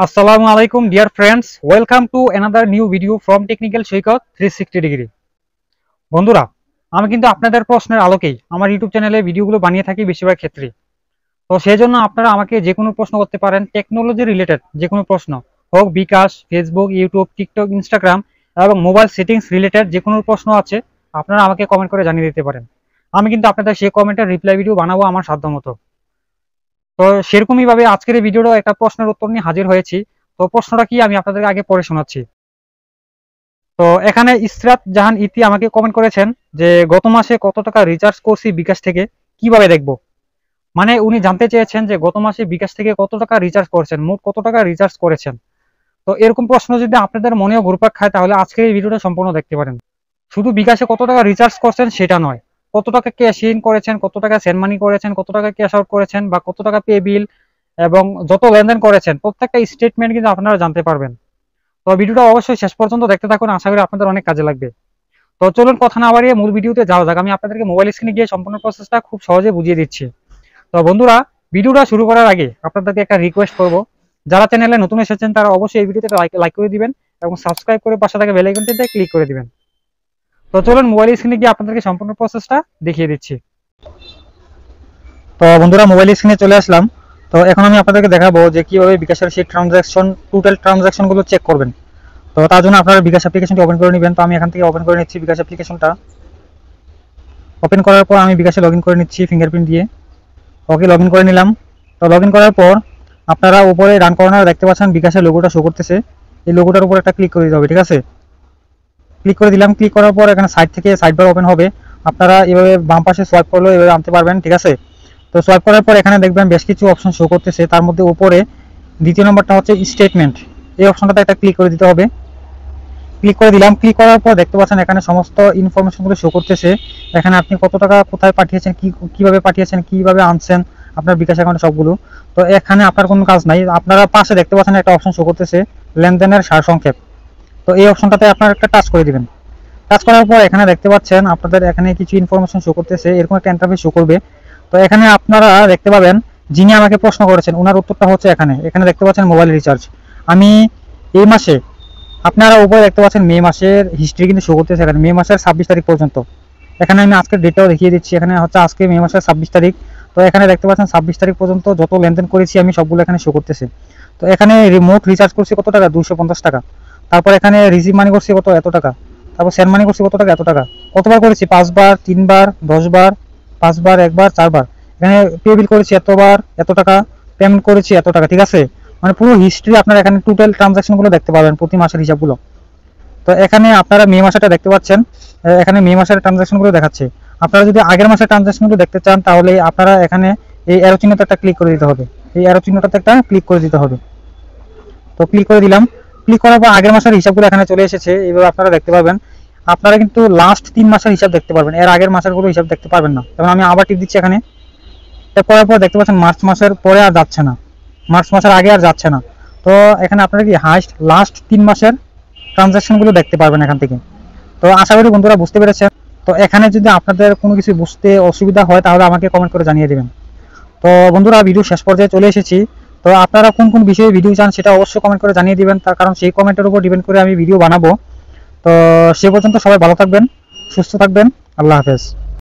আসসালামু আলাইকুম dear friends, welcome to another new video from technical Saikat 360 degree. বন্ধুরা, আমি কিন্তু আপনাদের প্রশ্নের আলোকেই আমার ইউটিউব চ্যানেলে ভিডিওগুলো বানিয়ে থাকি বেশিরভাগ ক্ষেত্রে। তো সেই জন্য আপনারা আমাকে যে কোনো প্রশ্ন করতে পারেন, টেকনোলজি রিলেটেড যে কোনো প্রশ্ন হোক, বিকাশ, ফেসবুক, ইউটিউব, টিকটক, ইনস্টাগ্রাম এবং মোবাইল সেটিংস রিলেটেড যে কোনো প্রশ্ন আছে আপনারা আমাকে কমেন্ট করে জানিয়ে দিতে পারেন। আমি কিন্তু আপনাদের সেই কমেন্টের রিপ্লাই ভিডিও বানাবো আমার সাধ্যমতো। তো সেরকমই ভাবে আজকের এই ভিডিওটা একটা প্রশ্নের উত্তর নিয়ে হাজির হয়েছি। তো প্রশ্নটা কি আমি আপনাদের আগে পড়ে শোনাচ্ছি। তো এখানে ইসরাত জাহান ইতি আমাকে কমেন্ট করেছেন যে গত মাসে কত টাকা রিচার্জ করছি বিকাশ থেকে, কিভাবে দেখবো। মানে উনি জানতে চেয়েছেন যে গত মাসে বিকাশ থেকে কত টাকা রিচার্জ করেছেন, মোট কত টাকা রিচার্জ করেছেন। তো এরকম প্রশ্ন যদি আপনাদের মনেও ঘুরপাক খায় তাহলে আজকের এই ভিডিওটা সম্পূর্ণ দেখতে পারেন। শুধু বিকাশে কত টাকা রিচার্জ করছেন সেটা নয়, কত টাকা ক্যাশ ইন করেছেন, কত টাকা সেন্ড মানি করেছেন, কত টাকা ক্যাশ আউট করেছেন, বা কত টাকা পে বিল এবং যত লেনদেন করেছেন প্রত্যেকটা স্টেটমেন্ট কিন্তু আপনারা জানতে পারবেন। তো ভিডিওটা অবশ্যই শেষ পর্যন্ত দেখতে থাকুন, আশা করি আপনাদের অনেক কাজে লাগবে। তো চলুন কথা না বাড়িয়ে মূল ভিডিওতে যাওয়া যাক। আমি আপনাদেরকে মোবাইল স্ক্রিনে গিয়ে সম্পূর্ণ প্রসেসটা খুব সহজে বুঝিয়ে দিচ্ছি। তো বন্ধুরা, ভিডিওটা শুরু করার আগে আপনাদেরকে একটা রিকোয়েস্ট করব, যারা চ্যানেলে নতুন এসেছেন তারা অবশ্যই এই ভিডিওতে লাইক করে দিবেন এবং সাবস্ক্রাইব করে পাশে থাকা বেল আইকনটিতে ক্লিক করে দিবেন। তো চলুন মোবাইল স্ক্রিনে গিয়ে আপনাদেরকে সম্পূর্ণ প্রসেসটা দেখিয়ে দিচ্ছি। তো বন্ধুরা, মোবাইল স্ক্রিনে চলে আসলাম। তো এখন আমি আপনাদেরকে দেখাবো যে কিভাবে বিকাশের সেই টোটাল ট্রানজাকশন গুলো চেক করবেন। তো তার জন্য আপনারা বিকাশ অ্যাপ্লিকেশনটি ওপেন করে নেবেন। তো আমি এখান থেকে ওপেন করে নিচ্ছি বিকাশ অ্যাপ্লিকেশনটা। ওপেন করার পর আমি বিকাশে লগ ইন করে নিচ্ছি ফিঙ্গারপ্রিন্ট দিয়ে। ওকে, লগ ইন করে নিলাম। তো লগ ইন করার পর আপনারা উপরে ডান কর্নারে দেখতে পাচ্ছেন বিকাশের লোগোটা শো করতেছে। এই লোগোটার উপর একটা ক্লিক করে দিতে হবে, ঠিক আছে। ক্লিক করে দিলাম। ক্লিক করার পর এখানে সাইড থেকে সাইড বার ওপেন হবে। আপনারা এভাবে বাম পাশে সোয়াইপ করলেও এভাবে আনতে পারবেন, ঠিক আছে। তো সোয়াইপ করার পর এখানে দেখবেন বেশ কিছু অপশন শো করতেছে। তার মধ্যে উপরে দ্বিতীয় নম্বরটা হচ্ছে স্টেটমেন্ট, এই অপশনটাতে একটা ক্লিক করে দিতে হবে। ক্লিক করে দিলাম। ক্লিক করার পর দেখতে পাচ্ছেন এখানে সমস্ত ইনফরমেশনগুলো শো করতেছে। এখানে আপনি কত টাকা কোথায় পাঠিয়েছেন, কিভাবে পাঠিয়েছেন, কিভাবে আনছেন আপনার বিকাশ অ্যাকাউন্টে সবগুলো। তো এখানে আপনার কোনো কাজ নাই। আপনারা পাশে দেখতে পাচ্ছেন একটা অপশন শো করতেছে লেনদেনের সারসংক্ষেপ। তো এই অপশনটাতে আপনার একটা টাচ করে দিবেন। টাচ করার পর এখানে দেখতে পাচ্ছেন আপনাদের এখানে কিছু ইনফরমেশন শো করতেছে, এরকম একটা ইন্টারফেস শো করবে। তো এখানে আপনারা দেখতে পাবেন যিনি আমাকে প্রশ্ন করেছেন ওনার উত্তরটা হচ্ছে এখানে এখানে দেখতে পাচ্ছেন মোবাইল রিচার্জ। আমি এই মাসে, আপনারা উপরে দেখতে পাচ্ছেন মে মাসের হিস্ট্রি কিন্তু শো করতেছে এখানে, মে মাসের 26 তারিখ পর্যন্ত। এখানে আমি আজকের ডেটটাও দেখিয়ে দিচ্ছি। এখানে হচ্ছে আজকে মে মাসের 26 তারিখ। তো এখানে দেখতে পাচ্ছেন 26 তারিখ পর্যন্ত যত লেনদেন করেছি আমি সবগুলো এখানে শো করতেছে। তো এখানে রিমোট রিচার্জ করছি কত টাকা, 250 টাকা। তারপর এখানে রিসিভ মানি করছি কত, এত টাকা। তারপর সেন্ড মানি করছি কত টাকা, এত টাকা। কতবার করেছি, 5 বার, 3 বার, 10 বার, 5 বার, 1 বার, 4 বার। এখানে পে বিল করেছি এতবার, এত টাকা। পেমেন্ট করেছি এত টাকা, ঠিক আছে। মানে পুরো হিস্ট্রি আপনারা এখানে টোটাল ট্রানজাকশন গুলো দেখতে পাবেন, প্রতি মাসের হিসাবগুলো। তো এখানে আপনারা মে মাসেটা দেখতে পাচ্ছেন, এখানে মে মাসের ট্রানজাকশন গুলো দেখাচ্ছে। আপনারা যদি আগের মাসের ট্রানজাকশন গুলো দেখতে চান তাহলে আপনারা এখানে এই অ্যারো চিহ্নতে একটা ক্লিক করে দিতে হবে। এই অ্যারো চিহ্নটাতে একটা ক্লিক করে দিতে হবে। তো ক্লিক করে দিলাম। ক্লিক করার পর আগের মাসের হিসাবগুলো এখানে চলে এসেছে। এইভাবে আপনারা দেখতে পাবেন। আপনারা কিন্তু লাস্ট 3 মাসের হিসাব দেখতে পারবেন, এর আগের মাসের গুলো হিসাব দেখতে পারবেন না। যেমন আমি আবার টিপ দিচ্ছি এখানে। এটা করার পর দেখতে পাচ্ছেন মার্চ মাসের পরে আর যাচ্ছে না, মার্চ মাসের আগে আর যাচ্ছে না। তো এখানে আপনারা কি হাইস্ট লাস্ট 3 মাসের ট্রানজাকশন গুলো দেখতে পারবেন এখান থেকে। তো আশা করি বন্ধুরা বুঝতে পেরেছেন। তো এখানে যদি আপনাদের কোনো কিছু বুঝতে অসুবিধা হয় তাহলে আমাকে কমেন্ট করে জানিয়ে দেবেন। তো বন্ধুরা, ভিডিও শেষ পর্যায়ে চলে এসেছি। তো আপনারা কোন কোন বিষয়ে ভিডিও চান সেটা অবশ্যই কমেন্ট করে জানিয়ে দিবেন, তার কারণ সেই কমেন্টের উপর ডিপেন্ড করে আমি ভিডিও বানাবো। তো সে পর্যন্ত সবাই ভালো থাকবেন, সুস্থ থাকবেন। আল্লাহ হাফেজ।